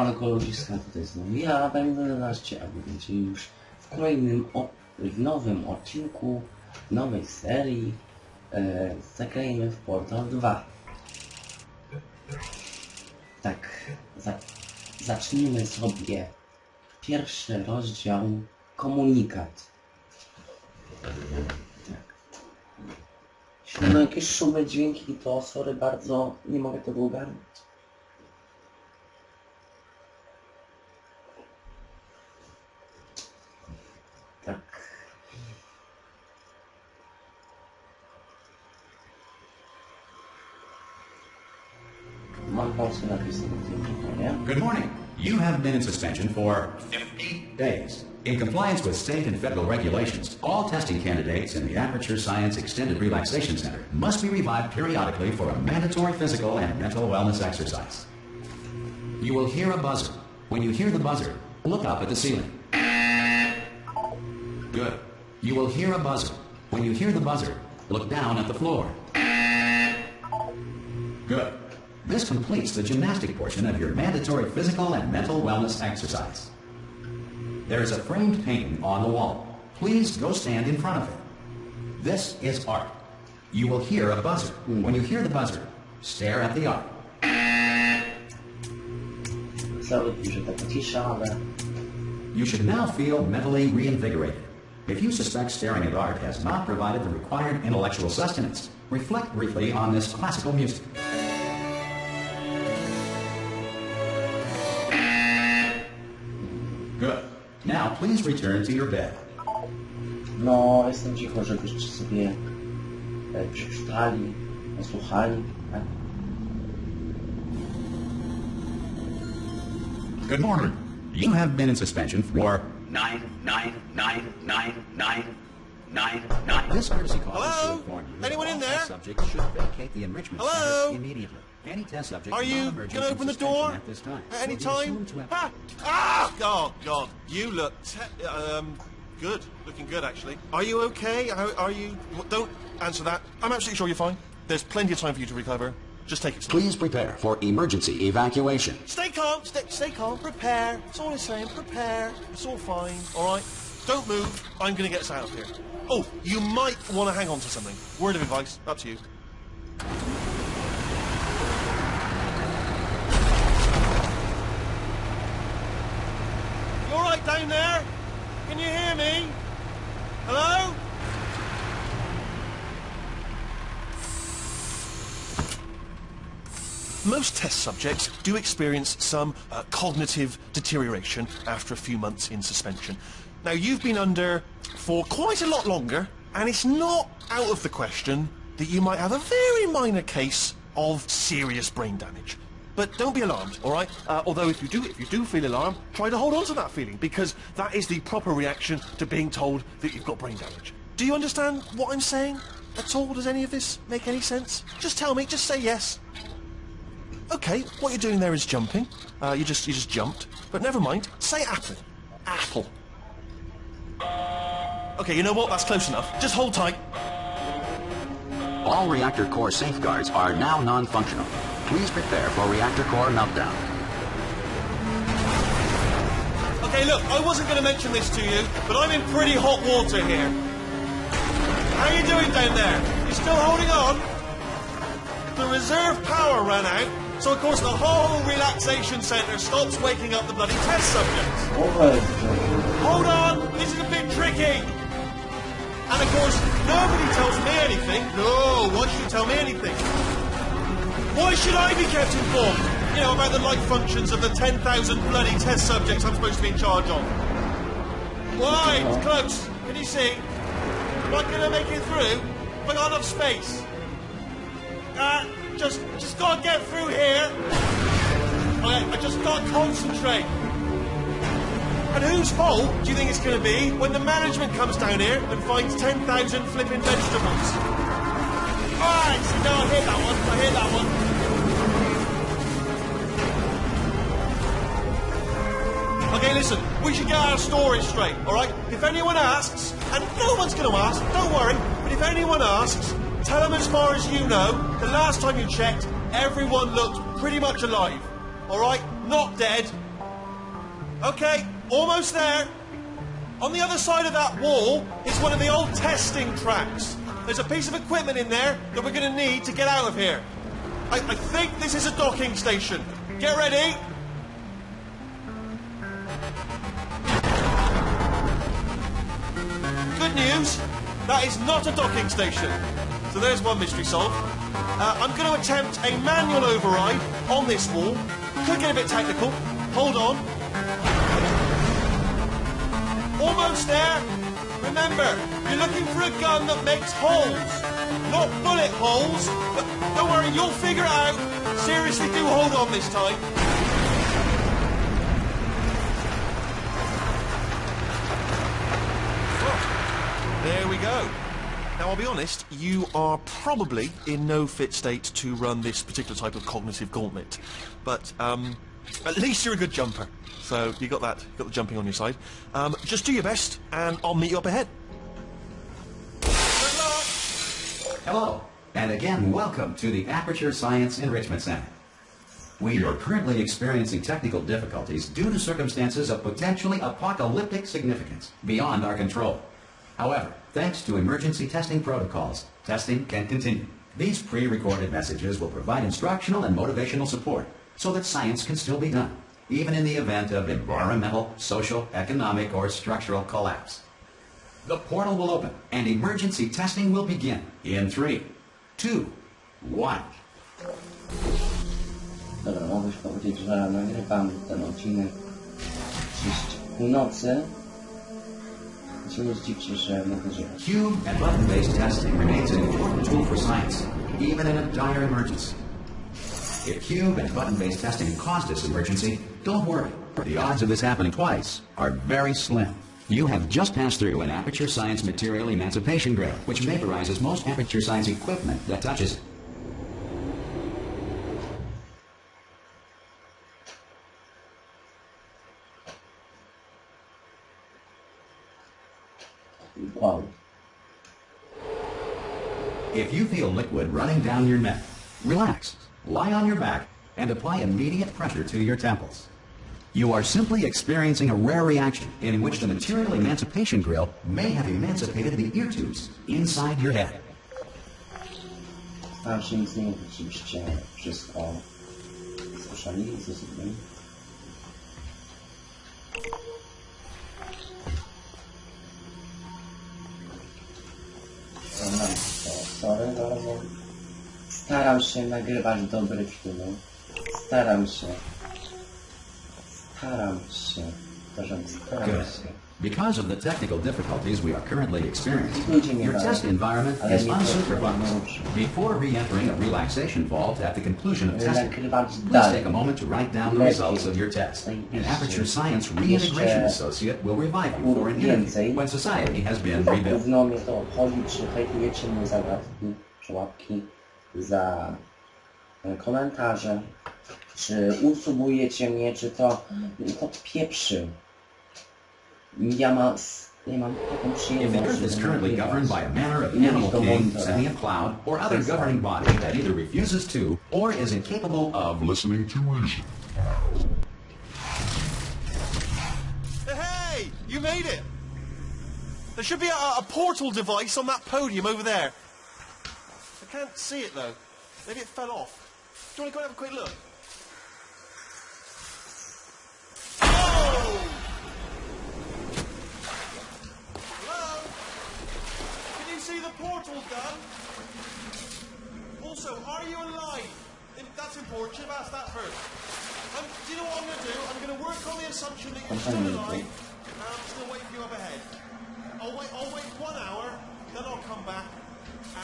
Siemanko ludziska, tutaj znowu ja, będę 11, a będziecie już w nowym odcinku, nowej serii Zagrajmy w Portal 2. Tak, zacznijmy sobie pierwszy rozdział, komunikat. Tak. Jeśli będą jakieś szumy, dźwięki, to sorry bardzo, nie mogę tego ogarnąć. Tak. Mam polskie napisy na tym programie. Good morning. You have been in suspension for 50 days. In compliance with state and federal regulations, all testing candidates in the Aperture Science Extended Relaxation Center must be revived periodically for a mandatory physical and mental wellness exercise. You will hear a buzzer. When you hear the buzzer, look up at the ceiling. Good. You will hear a buzzer. When you hear the buzzer, look down at the floor. Good. This completes the gymnastic portion of your mandatory physical and mental wellness exercise. There is a framed painting on the wall. Please go stand in front of it. This is art. You will hear a buzzer. When you hear the buzzer, stare at the art. You should now feel mentally reinvigorated. If you suspect staring at art has not provided the required intellectual sustenance, reflect briefly on this classical music. Good. Now please return to your bed. No, jestem cicho, żebyście sobie przeczytali, posłuchali. Tak? Good morning. You have been in suspension for 9. This courtesy call is to inform you Anyone in there? All subjects should vacate the enrichment Hello? center immediately. Any test subject Are you going to open the door at this time at any will be time? assumed to have- Oh, God. You look good. Looking good, actually. Are you okay? Are you... Don't answer that. I'm absolutely sure you're fine. There's plenty of time for you to recover. Just take it slow. Please prepare for emergency evacuation. Stay calm. Stay calm. Prepare. That's all I'm saying. Prepare. It's all fine. All right? Don't move. I'm going to get us out of here. Oh, you might want to hang on to something. Word of advice. Up to you. You all right down there? Can you hear me? Hello? Most test subjects do experience some cognitive deterioration after a few months in suspension. Now, you've been under for quite a lot longer, and it's not out of the question that you might have a very minor case of serious brain damage. But don't be alarmed, all right? Although if you do feel alarmed, try to hold on to that feeling, because that is the proper reaction to being told that you've got brain damage. Do you understand what I'm saying at all? Does any of this make any sense? Just tell me, just say yes. Okay, what you're doing there is jumping. You just jumped. But never mind. Say apple. Apple. Okay, you know what? That's close enough. Just hold tight. All reactor core safeguards are now non-functional. Please prepare for reactor core meltdown. Okay, look, I wasn't going to mention this to you, but I'm in pretty hot water here. How you doing down there? You still holding on? The reserve power ran out, so of course the whole relaxation centre stops waking up the bloody test subjects. Hold on, this is a bit tricky. And of course, nobody tells me anything. No, why should you tell me anything? Why should I be kept informed? You know, about the life functions of the 10,000 bloody test subjects I'm supposed to be in charge of. Why? It's close. Can you see? Am I going to make it through? Have I got enough space? Just gotta get through here. I just gotta concentrate. And whose fault do you think it's gonna be when the management comes down here and finds 10,000 flipping vegetables? Alright, so no, I hear that one. Okay, listen, we should get our story straight, alright? If anyone asks, and no one's gonna ask, don't worry, but if anyone asks, tell them as far as you know, the last time you checked, everyone looked pretty much alive. Alright? Not dead, Okay, almost there. On the other side of that wall is one of the old testing tracks. There's a piece of equipment in there that we're going to need to get out of here. I think this is a docking station. Get ready. Good news, that is not a docking station. So there's one mystery solved. I'm going to attempt a manual override on this wall. Could get a bit technical. Hold on. Almost there. Remember, you're looking for a gun that makes holes. Not bullet holes. But don't worry, you'll figure it out. Seriously, do hold on this time. There we go. Now, I'll be honest, you are probably in no fit state to run this particular type of cognitive gauntlet. But, at least you're a good jumper. So, you got that, got the jumping on your side. Just do your best, and I'll meet you up ahead. Good luck! Hello, and again, welcome to the Aperture Science Enrichment Center. We are currently experiencing technical difficulties due to circumstances of potentially apocalyptic significance beyond our control. However, thanks to emergency testing protocols, testing can continue. These pre-recorded messages will provide instructional and motivational support so that science can still be done, even in the event of environmental, social, economic, or structural collapse. The portal will open and emergency testing will begin in 3, 2, 1. Dobra, mogłeś powiedzieć, że nagrywam ten odcinek gdzieś w północy. Się nie zdziwcie, że mogę żyć. Cube and button-based testing remains an important tool for science, even in a dire emergency. If cube and button-based testing caused this emergency, don't worry. The odds of this happening twice are very slim. You have just passed through an Aperture Science Material Emancipation Grill, which vaporizes most Aperture Science equipment that touches it. Wow. If you feel liquid running down your neck, relax, lie on your back, and apply immediate pressure to your temples. You are simply experiencing a rare reaction in which the Material Emancipation Grill may have emancipated the ear tubes inside your head. Staram się nic nie mówić, żebyście wszystko słyszeli i zrozumieli. Sorry bardzo. Staram się nagrywać dobry film. Staram się. Because of the technical difficulties we are currently experiencing, your test environment is unsupervised. Before re-entering a relaxation vault at the conclusion of testing, please take a moment to write down the results of your test. An Aperture Science Reintegration Associate will revive you for an interview when society has been rebuilt. Gówno mnie to obchodzi, czy hejtujecie mnie za łapki, czy łapki, za komentarze, czy usubujecie mnie, czy to pieprzy. Ja mam taką przyjemność. If the Earth is currently governed by a manner of animal king, sentient cloud, or other governing body that either refuses to or is incapable of listening to reason. Hey, you made it! There should be a portal device on that podium over there. I can't see it though. Maybe it fell off. Do you want to go and have a quick look? Oh! Hello? Can you see the portal gun? Also, are you alive? That's important. Should have asked that first. Do you know what I'm going to do? I'm going to work on the assumption that you're still alive, and I'm just going to wait for you up ahead. I'll wait 1 hour, then I'll come back,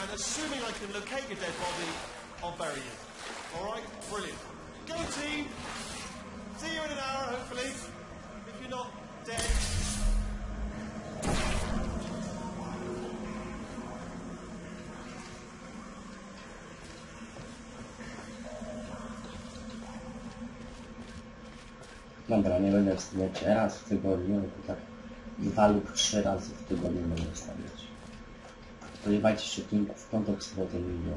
and assuming I can locate your dead body, I'll bury you. Alright? Brilliant. Go team! See you in an hour, hopefully. If you're not dead. Dobra, nie będę wstawiać raz w tygodniu, tylko tak 2 lub 3 razy w tygodniu będę wstawiać. Spodziewajcie się linków w piątek, sobotę i niedzielę.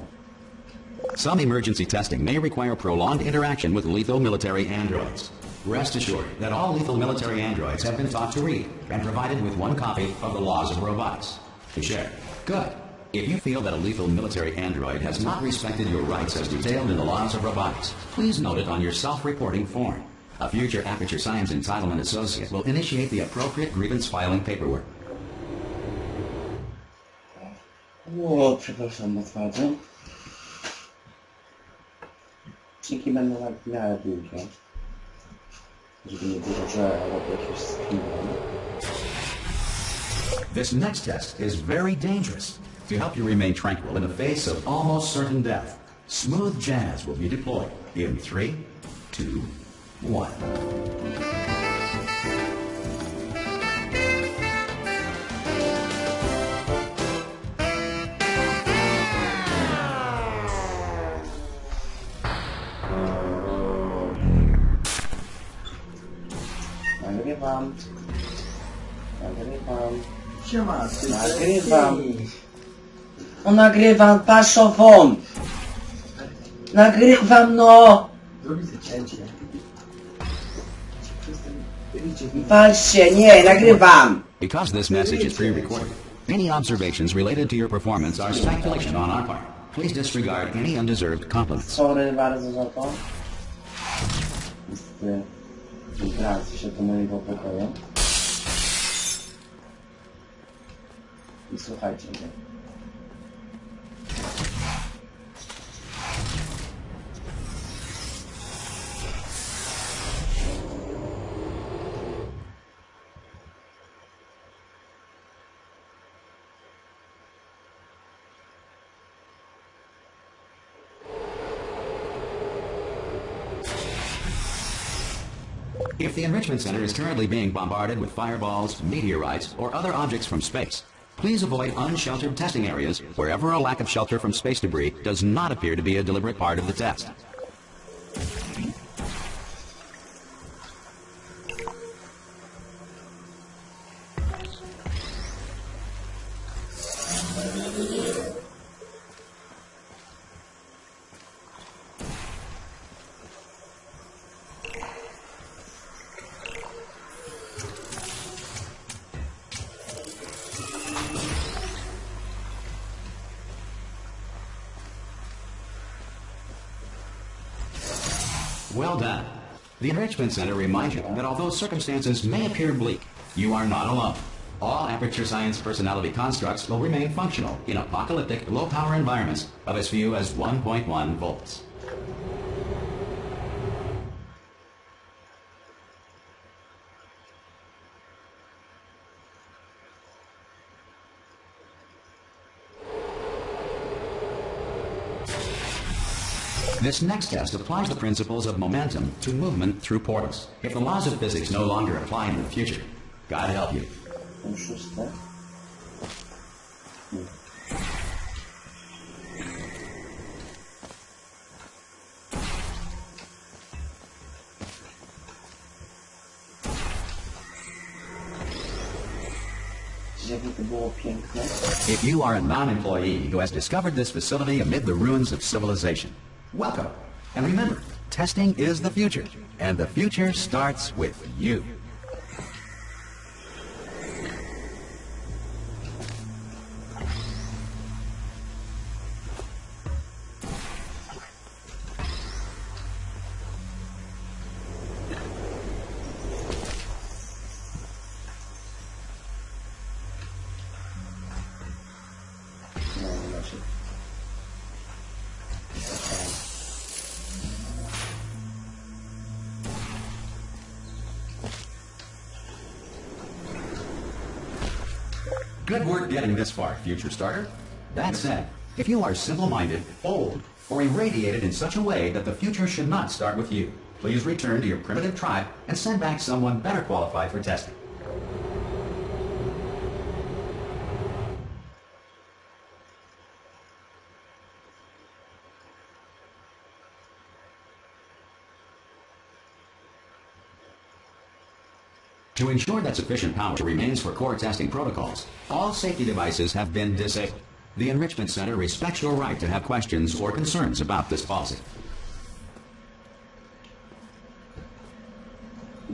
Some emergency testing may require prolonged interaction with lethal military androids. Rest assured that all lethal military androids have been taught to read and provided with one copy of the Laws of Robotics to share. Good. If you feel that a lethal military android has not respected your rights as detailed in the Laws of Robotics, please note it on your self-reporting form. A future Aperture Science Entitlement Associate will initiate the appropriate grievance filing paperwork. O, przepraszam bardzo. Dzięki będą w miarę długie. Żeby nie było, że robię jakieś filmem. This next test is very dangerous. To help you remain tranquil in the face of almost certain death, smooth jazz will be deployed in 3, 2, 1. Nagrywam. Siema, Nagrywam. No nagrywam, paszową. Nagrywam, no. Zrobić cięcie. Walczcie, nie, nagrywam. Because this message is pre-recorded, any observations related to your performance are speculation on our part. Please disregard any undeserved compliments. Sorry bardzo za to. Niestety wybrałem się do mojego pokoju. I słuchajcie mnie. If the Enrichment Center is currently being bombarded with fireballs, meteorites, or other objects from space, please avoid unsheltered testing areas wherever a lack of shelter from space debris does not appear to be a deliberate part of the test. Well done. The Enrichment Center reminds you that although circumstances may appear bleak, you are not alone. All Aperture Science personality constructs will remain functional in apocalyptic, low-power environments of as few as 1.1 volts. This next test applies the principles of momentum to movement through portals. If the laws of physics no longer apply in the future, God help you. Szóste. Jakie to było piękne. If you are a non-employee who has discovered this facility amid the ruins of civilization, welcome. And remember, testing is the future, and the future starts with you. Good work getting this far, future starter. That said, if you are simple-minded, old, or irradiated in such a way that the future should not start with you, please return to your primitive tribe and send back someone better qualified for testing. To ensure that sufficient power remains for core testing protocols, all safety devices have been disabled. The Enrichment Center respects your right to have questions or concerns about this policy.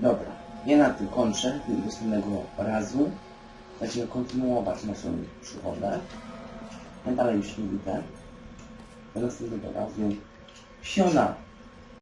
Dobra, ja na tym kończę. Do następnego razu. Będziemy kontynuować naszą przygodę. Ja dalej już nie widzę. Do następnego razu. Siona!